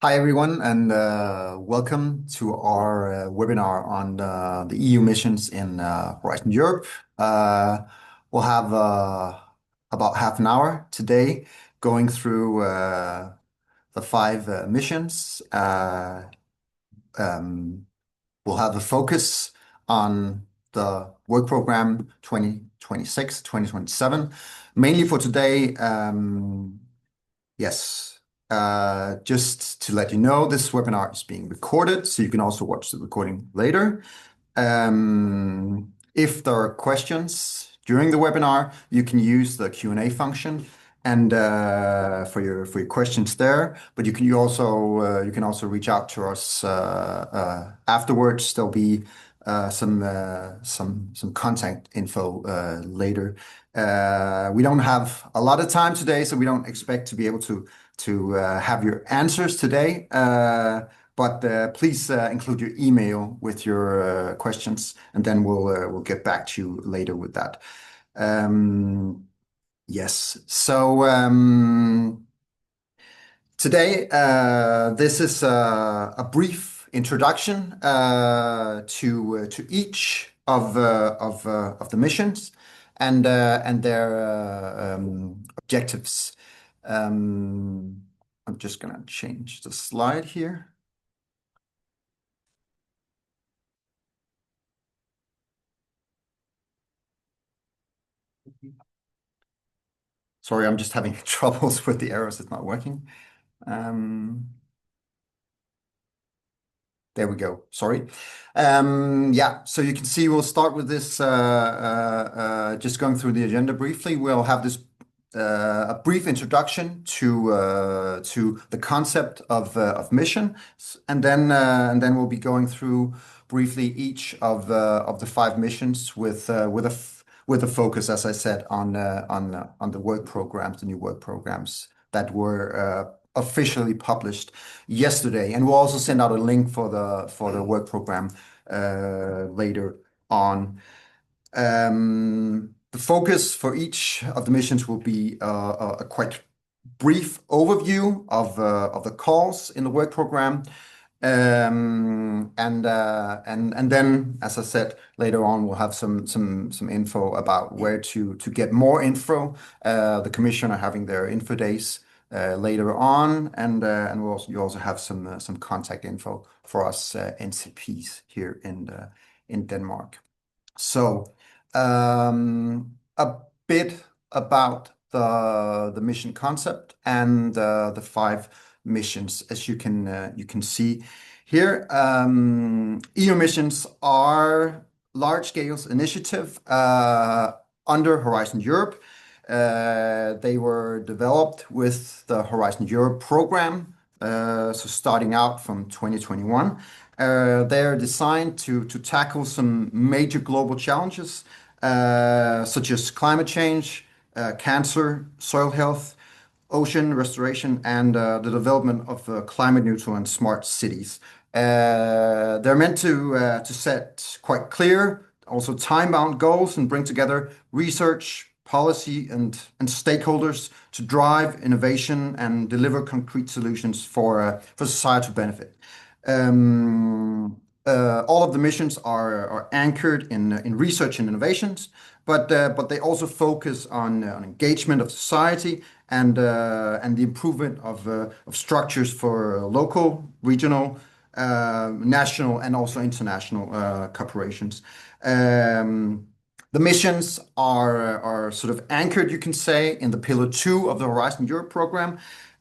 Hi, everyone, and welcome to our webinar on the EU missions in Horizon Europe. We'll have about half an hour today going through the five missions. Um, we'll have a focus on the work program 2026-2027. Mainly for today, yes. Just to let you know, this webinar is being recorded, so you can also watch the recording later. If there are questions during the webinar, you can use the Q&A function and for your questions there. But you can also reach out to us afterwards. There'll be some contact info later. We don't have a lot of time today, so we don't expect to be able to have your answers today. But please include your email with your questions, and then we'll get back to you later with that. Yes. So today, this is a brief introduction to each of the missions and their objectives. I'm just going to change the slide here. Sorry, I'm just having troubles with the arrows. It's not working. There we go. Sorry. Yeah, so you can see we'll start with this, just going through the agenda briefly. We'll have this a brief introduction to the concept of mission, and then we'll be going through briefly each of the five missions with a focus, as I said, on the work programs, the new work programs that were officially published yesterday. And we'll also send out a link for the work program later on. The focus for each of the missions will be a quite brief overview of the calls in the work program. And then, as I said, later on, we'll have some info about where to get more info. The Commission are having their info days later on, and you also have some contact info for us NCPs here in Denmark. So a bit about the mission concept and the five missions, as you can see here. EU missions are large-scale initiative under Horizon Europe. They were developed with the Horizon Europe program, so starting out from 2021. They're designed to tackle some major global challenges, such as climate change, cancer, soil health, ocean restoration, and the development of climate neutral and smart cities. They're meant to set quite clear, also time-bound goals and bring together research, policy, and stakeholders to drive innovation and deliver concrete solutions for societal benefit. All of the missions are anchored in research and innovations, but they also focus on engagement of society and the improvement of structures for local, regional, national, and also international corporations. The missions are sort of anchored, you can say, in the Pillar 2 of the Horizon Europe program,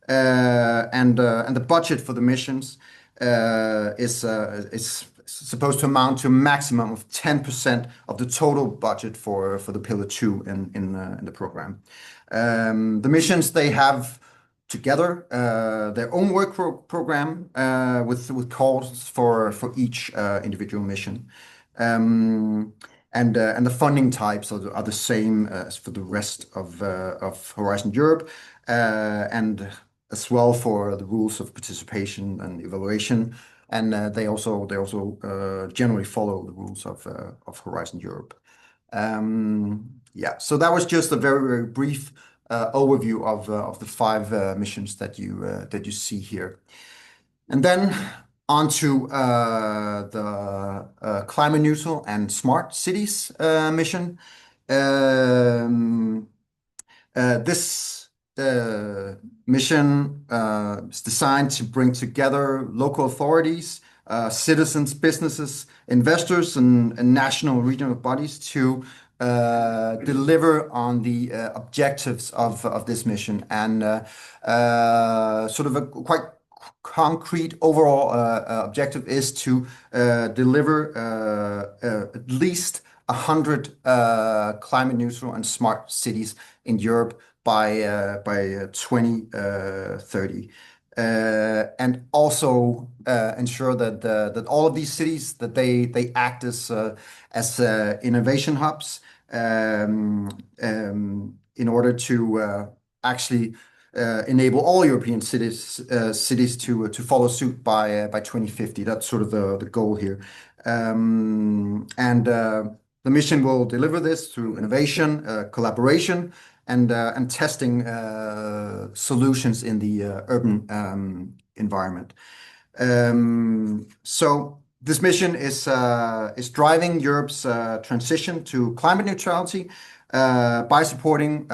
and the budget for the missions is supposed to amount to a maximum of 10% of the total budget for the Pillar 2 in the program. The missions, they have together their own work program with calls for each individual mission. And the funding types are the same as for the rest of Horizon Europe, and as well for the rules of participation and evaluation. And they also generally follow the rules of Horizon Europe. Yeah, so that was just a very brief overview of the five missions that you see here. And then on to the climate neutral and smart cities mission. Um, this mission is designed to bring together local authorities, citizens, businesses, investors, and national regional bodies to deliver on the objectives of this mission. And sort of a quite concrete overall objective is to deliver at least 100 climate neutral and smart cities in Europe by 2030. And also ensure that all of these cities that they act as innovation hubs in order to actually enable all European cities to follow suit by 2050. That's sort of the goal here. And the mission will deliver this through innovation, collaboration, and testing solutions in the urban environment. So this mission is driving Europe's transition to climate neutrality by supporting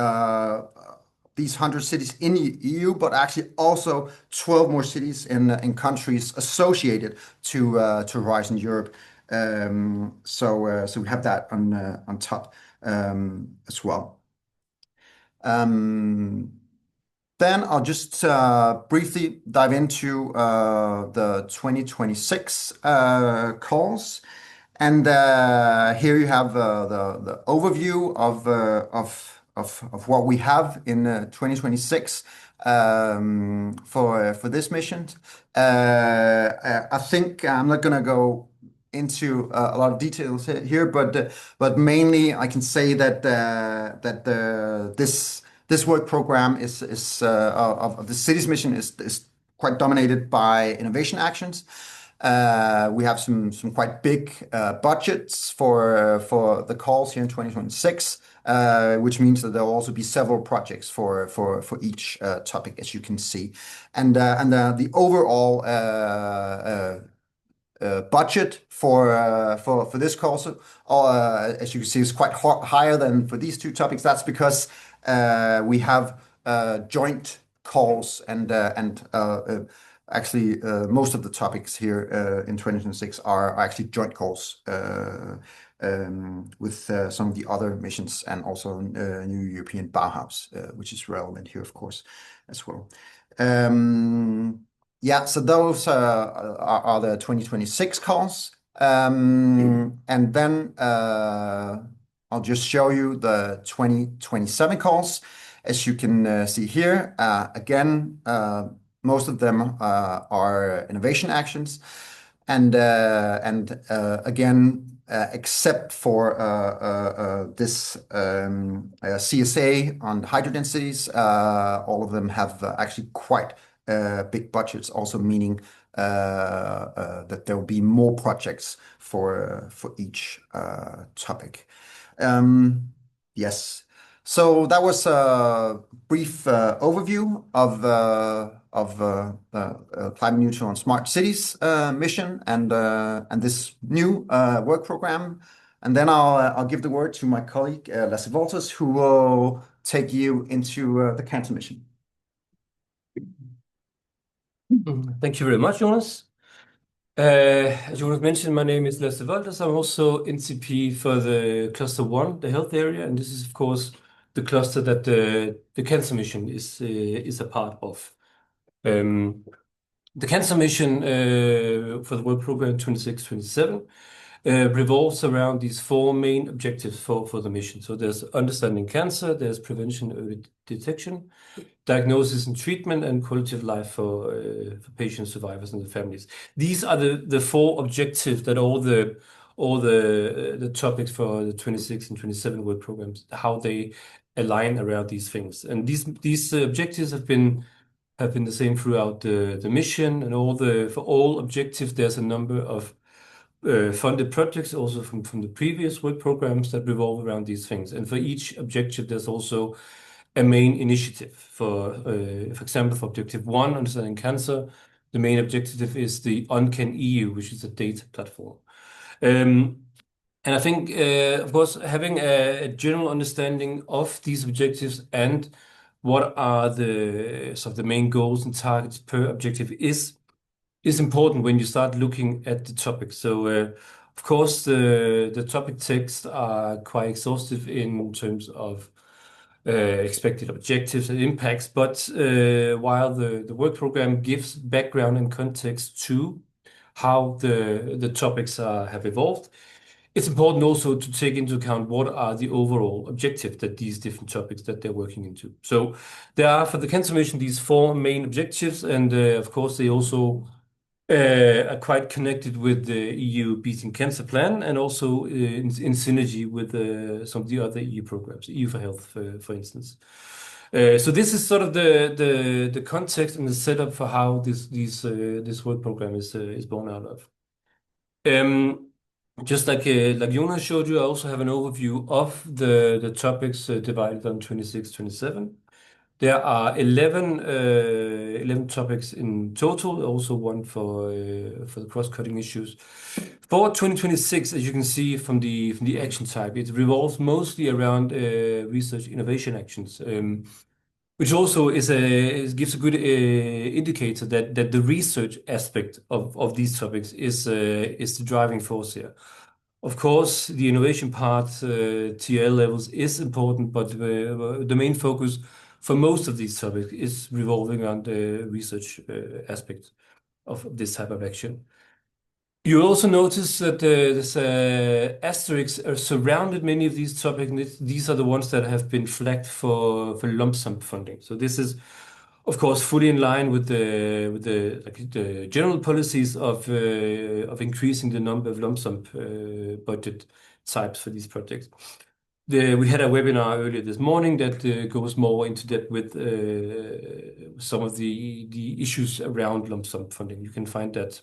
these 100 cities in the EU, but actually also 12 more cities in countries associated to Horizon Europe. So we have that on top as well. Then I'll just briefly dive into the 2026 calls. And here you have the overview of what we have in 2026 for this mission. I think I'm not going to go into a lot of details here, but mainly I can say that this work program is of the cities mission is quite dominated by innovation actions. We have some quite big budgets for the calls here in 2026, which means that there will also be several projects for each topic, as you can see, and the overall budget for this course, as you can see, is quite higher than for these two topics. That's because we have joint calls and actually most of the topics here in 2026 are actually joint calls with some of the other missions and also new European Bauhaus, which is relevant here, of course, as well. Yeah, so those are the 2026 calls. And then I'll just show you the 2027 calls. As you can see here, again, most of them are innovation actions. And again, except for this CSA on hydrogen cities, all of them have actually quite big budgets, also meaning that there will be more projects for each topic. Yes. So that was a brief overview of the climate neutral and smart cities mission and this new work program. And then I'll give the word to my colleague Lasse Wolters, who will take you into the cancer mission. Thank you very much, Jonas. As Jonas mentioned, my name is Lasse Wolters. I'm also NCP for the Cluster 1, the health area, and this is, of course, the cluster that the cancer mission is a part of. The cancer mission for the work program 26-27 revolves around these four main objectives for the mission. So there's understanding cancer, there's prevention, early detection, diagnosis and treatment, and quality of life for patients, survivors, and the families. These are the four objectives that all the topics for the 26 and 27 work programs, how they align around these things. And these objectives have been the same throughout the mission, and for all objectives there's a number of funded projects also from the previous work programs that revolve around these things. And for each objective there's also a main initiative. For example, for objective 1, understanding cancer, the main objective is the Uncan EU, which is a data platform. And I think, of course, having a general understanding of these objectives and what are the sort of the main goals and targets per objective is important when you start looking at the topic. So, of course, the topic texts are quite exhaustive in terms of expected objectives and impacts, but while the work program gives background and context to how the topics have evolved, it's important also to take into account what are the overall objectives that these different topics that they're working into. So there are, for the cancer mission, these four main objectives, and of course they also are quite connected with the EU Beating Cancer Plan, and also in synergy with some of the other EU programs, EU for Health, for instance. So this is sort of the context and the setup for how this work program is born out of. Just like Jonas showed you, I also have an overview of the topics divided on 26, 27. There are 11 topics in total, also one for the cross-cutting issues. For 2026, as you can see from the action type, it revolves mostly around research innovation actions, which also gives a good indicator that the research aspect of these topics is the driving force here. Of course, the innovation part, TL levels, is important, but the main focus for most of these topics is revolving around the research aspect of this type of action. You also notice that this asterisks are surrounded many of these topics, and these are the ones that have been flagged for lump sum funding. So this is, of course, fully in line with the general policies of increasing the number of lump sum budget types for these projects. We had a webinar earlier this morning that goes more into depth with some of the issues around lump sum funding. You can find that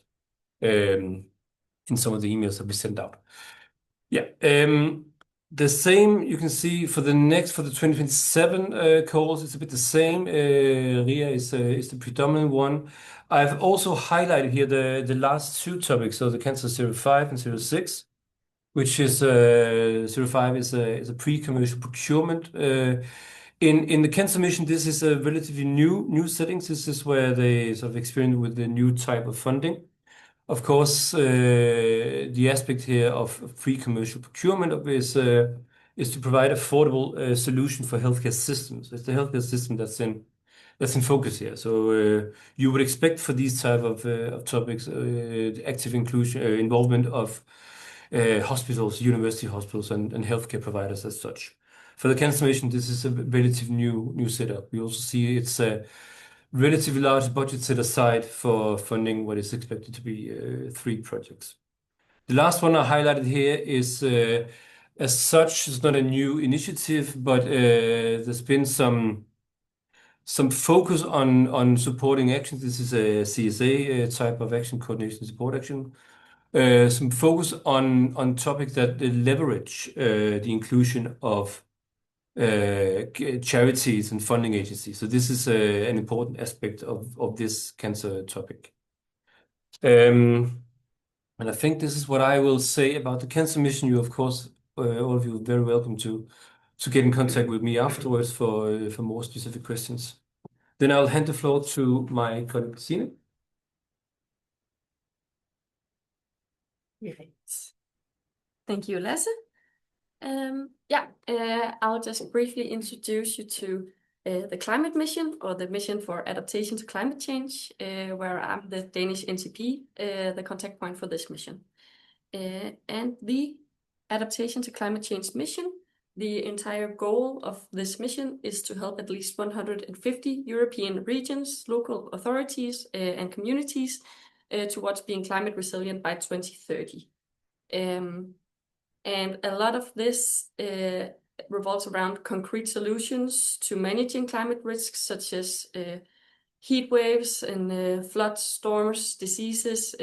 in some of the emails that we sent out. Yeah. The same you can see for the 2027 calls. It's a bit the same. RIA is the predominant one. I've also highlighted here the last two topics, so the cancer 05 and 06, which is 05 is a pre-commercial procurement. In the cancer mission, this is a relatively new settings. This is where they sort of experiment with the new type of funding. Of course, the aspect here of pre-commercial procurement is to provide affordable solution for healthcare systems. It's the healthcare system that's in focus here. So you would expect for these type of topics the active inclusion involvement of hospitals, university hospitals, and healthcare providers as such. For the cancer mission, this is a relatively new setup. We also see it's a relatively large budget set aside for funding what is expected to be 3 projects. The last one I highlighted here is, as such, it's not a new initiative, but there's been some focus on supporting actions. This is a CSA type of action, coordination support action. Some focus on topics that leverage the inclusion of charities and funding agencies. So this is an important aspect of this cancer topic. And I think this is what I will say about the cancer mission. You, of course, all of you are very welcome to get in contact with me afterwards for more specific questions. Then I'll hand the floor to my colleague, Christine. Great. Thank you, Lasse. I'll just briefly introduce you to the climate mission, or the mission for adaptation to climate change, where I'm the Danish NCP, the contact point for this mission. And the adaptation to climate change mission, the entire goal of this mission is to help at least 150 European regions, local authorities, and communities towards being climate resilient by 2030. And a lot of this revolves around concrete solutions to managing climate risks, such as heat waves and floods, storms, diseases,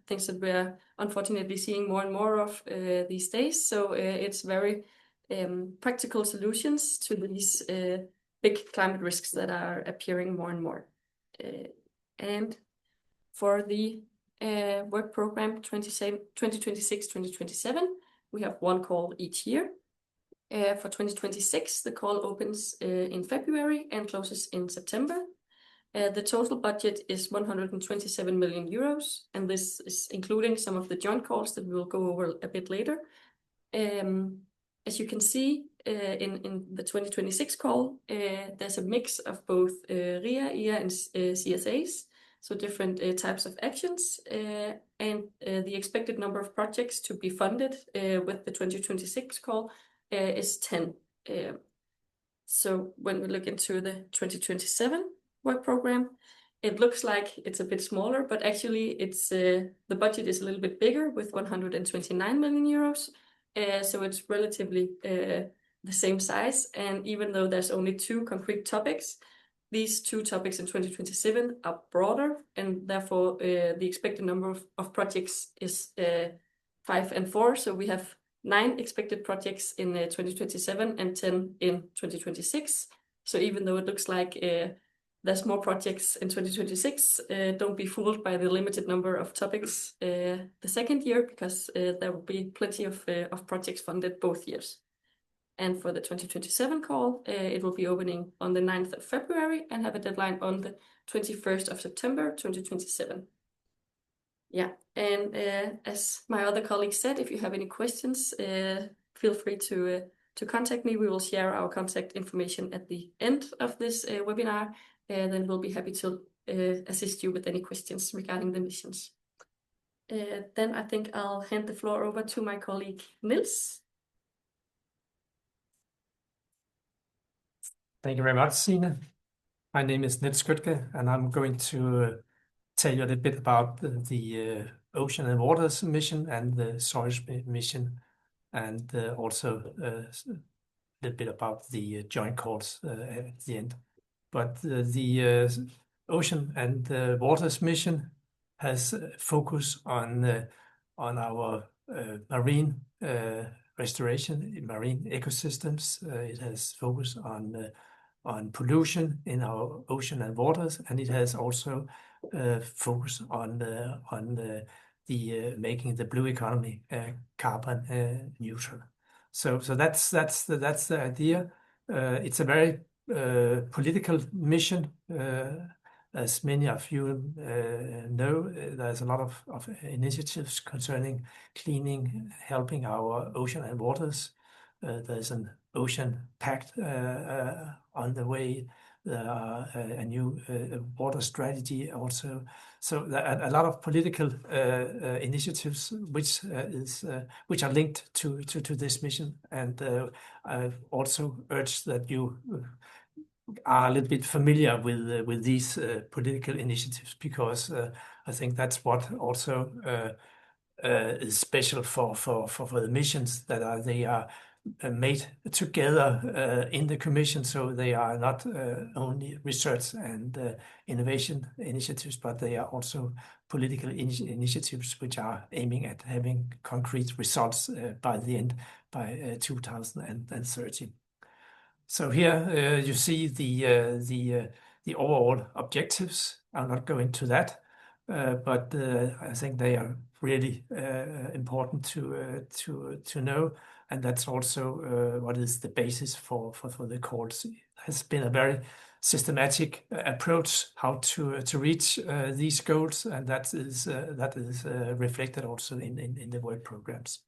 things that we're unfortunately seeing more and more of these days. So it's very practical solutions to these big climate risks that are appearing more and more. And For the work program 2026-2027, we have one call each year. For 2026, the call opens in February and closes in September. The total budget is 127 million euros, and this is including some of the joint calls that we will go over a bit later. As you can see in the 2026 call, there's a mix of both RIA, IA, and CSAs, so different types of actions, and the expected number of projects to be funded with the 2026 call is 10. So when we look into the 2027 work program, it looks like it's a bit smaller, but actually it's the budget is a little bit bigger with 129 million euros. So it's relatively the same size. And even though there's only 2 concrete topics, these 2 topics in 2027 are broader, and therefore the expected number of projects is 5 and 4. So we have 9 expected projects in 2027 and 10 in 2026. So even though it looks like there's more projects in 2026, don't be fooled by the limited number of topics the second year, because there will be plenty of projects funded both years. And for the 2027 call, it will be opening on the 9th of February and have a deadline on the 21st of September 2027. Yeah, and as my other colleagues said, if you have any questions, feel free to contact me. We will share our contact information at the end of this webinar, and then we'll be happy to assist you with any questions regarding the missions. Then I think I'll hand the floor over to my colleague Niels. Thank you very much, Signe. My name is Niels Skytke, and I'm going to tell you a little bit about the Ocean and Waters mission and the Storage mission, and also a little bit about the joint calls at the end. But the Ocean and Waters mission has focus on our marine restoration in marine ecosystems. It has focus on pollution in our ocean and waters, and it has also focus on making the blue economy carbon neutral. So that's the idea. It's a very political mission. As many of you know, there's a lot of initiatives concerning cleaning, helping our ocean and waters. There's an ocean pact on the way, a new water strategy also. So a lot of political initiatives which are linked to this mission, and I also urge that you are a little bit familiar with these political initiatives, because I think that's what also is special for the missions, that they are made together in the Commission, so they are not only research and innovation initiatives, but they are also political initiatives which are aiming at having concrete results by 2030. So here you see the overall objectives. I'll not go into that, but I think they are really important to know, and that's also what is the basis for the calls. It has been a very systematic approach how to reach these goals, and that is reflected also in the work programs.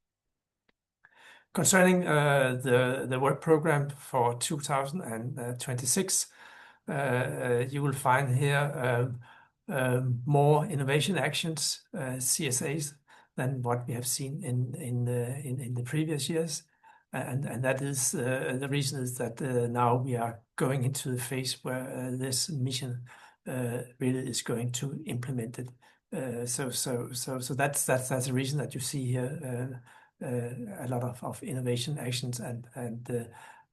Concerning the work program for 2026, you will find here more innovation actions, CSAs, than what we have seen in the previous years, and that is the reason is that now we are going into the phase where this mission really is going to implement it. So that's the reason that you see here a lot of innovation actions, and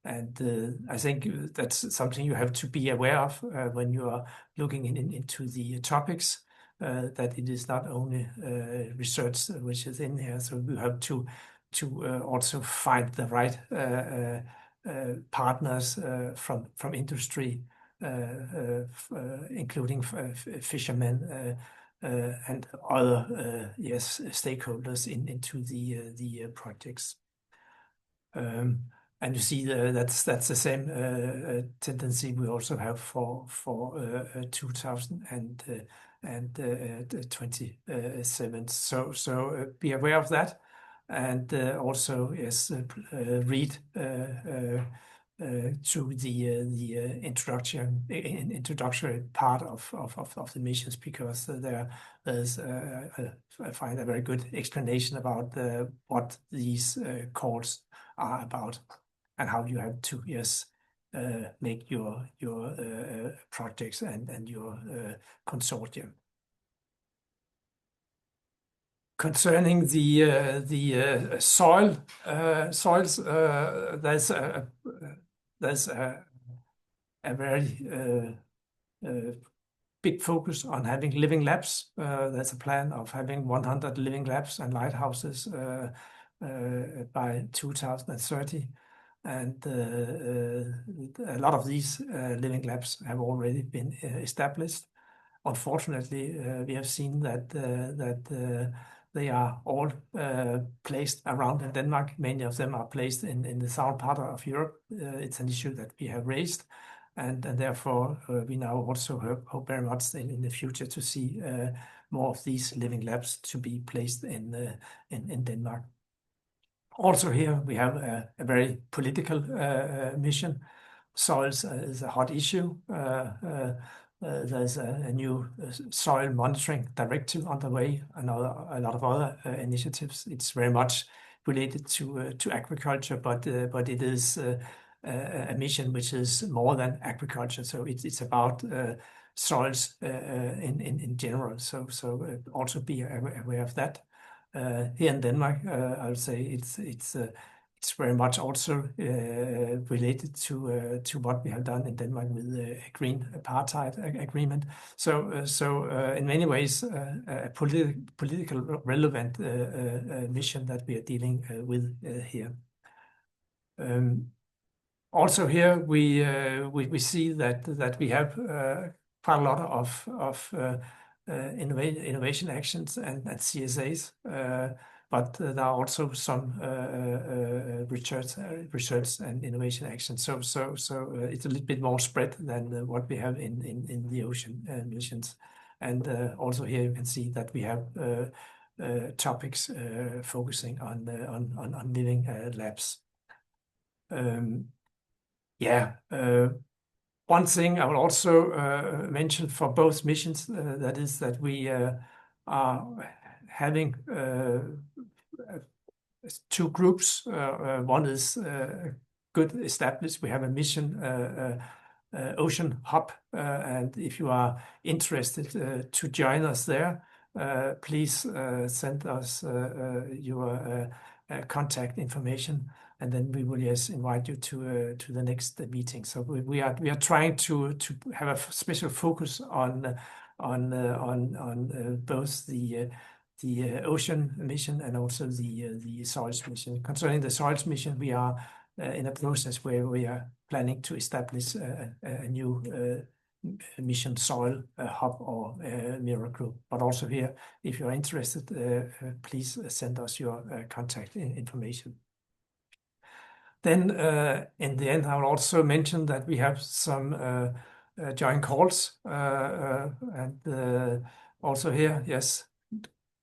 I think that's something you have to be aware of when you are looking into the topics, that it is not only research which is in here, so you have to also find the right partners from industry, including fishermen, and other stakeholders into the projects. And you see that's the same tendency we also have for 2027. So be aware of that, and also read through the introductory part of the missions, because there's I find a very good explanation about what these calls are about, and how you have to make your projects and your consortium. Concerning the soils, there's a very big focus on having living labs. There's a plan of having 100 living labs and lighthouses by 2030, and a lot of these living labs have already been established. Unfortunately, we have seen that they are all placed around in Denmark. Many of them are placed in the south part of Europe. It's an issue that we have raised, and therefore we now also hope very much in the future to see more of these living labs to be placed in Denmark. Also here we have a very political mission. Soils is a hot issue. There's a new soil monitoring directive on the way, and a lot of other initiatives. It's very much related to agriculture, but it is a mission which is more than agriculture. So it's about soils in general. So also be aware of that. Here in Denmark, I would say it's very much also related to what we have done in Denmark with the Green Apartheid Agreement. So in many ways, a political relevant mission that we are dealing with here. Also here we see that we have quite a lot of innovation actions and CSAs, but there are also some research and innovation actions. So it's a little bit more spread than what we have in the ocean missions. And also here you can see that we have topics focusing on living labs. One thing I will also mention for both missions, that is that we are having two groups. One is good established. We have a mission, Ocean Hub, and if you are interested to join us there, please send us your contact information, and then we will invite you to the next meeting. So we are trying to have a special focus on both the ocean mission and also the soils mission. Concerning the soils mission, we are in a process where we are planning to establish a new mission soil hub or mirror group. But also here, if you are interested, please send us your contact information. Then in the end, I will also mention that we have some joint calls, and also here,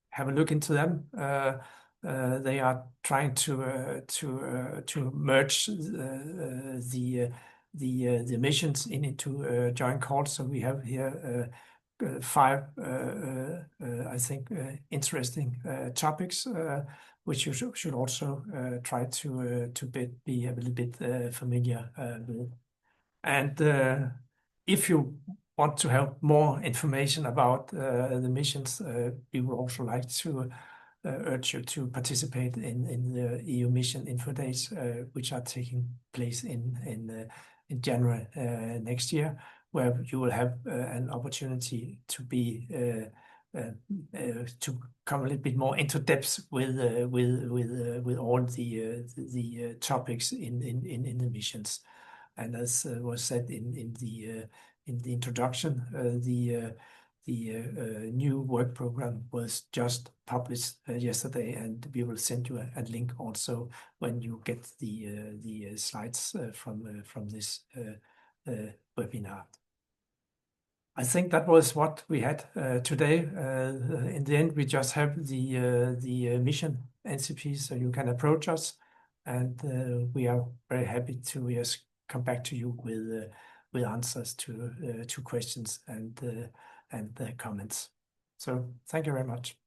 have a look into them. They are trying to merge the missions into joint calls. So we have here 5 I think interesting topics which you should also try to be a little bit familiar with. And if you want to have more information about the missions, we would also like to urge you to participate in the EU Mission Info Days, which are taking place in January next year, where you will have an opportunity to be to come a little bit more into depth with all the topics in the missions. And as was said in the introduction, the new work program was just published yesterday, and we will send you a link also when you get the slides from this webinar. I think that was what we had today. In the end, we just have the mission NCP, so you can approach us, and we are very happy to just come back to you with answers to questions and comments. So thank you very much.